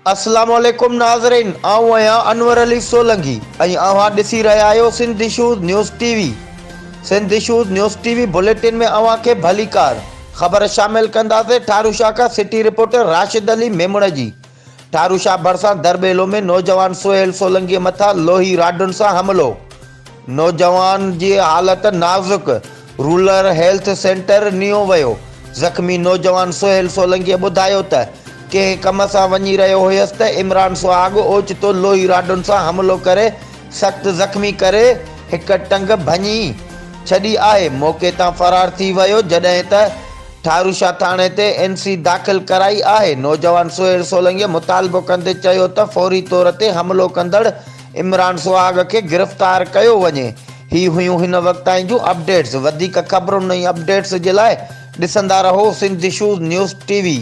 अस्सलाम वालेकुम नाज़रीन, आऊं आहियां अनवर अली सोलंगी ऐं अव्हां ॾिसी रहिया आहियो Sindh issues news TV. Sindh issues news TV bulletin में अव्हां खे भली कार ख़बर शामिल कंदासीं। ठारू शाह का सिटी रिपोर्टर राशिद अली मेमण जी। ठारू शाह भरिसां दरबेलो में नौजवान सैल सोलंगी मथां लोही राडुन सां हमलो। नौजवान जी हालत नाज़ुक, रूरल हेल्थ सेंटर नियो वियो। ज़ख़्मी नौजवान सैल सोलंगी ॿुधायो त कंहिं कम सां वञी रहियो हुयसि त इमरान सुहाग ओचितो लोही राडुन सां हमलो करे सख़्त ज़ख़्मी करे हिक टंग भञी छॾी आहे। मौक़े तां फ़रार थी वियो जॾहिं त ठारू शाह थाणे ते NC दाख़िल कराई आहे। नौजवान सैल सोलंगी मुतालबो कंदे चयो त फौरी तौर ते हमलो कंदड़ इमरान सुहाग खे गिरफ़्तार कयो वञे। ही हुयूं हिन वक़्त ताईं जूं अपडेट्स। वधीक ख़बरुनि ऐं अपडेट्स जे लाइ ॾिसंदा रहो सिंध इशूज़ न्यूज़ टीवी।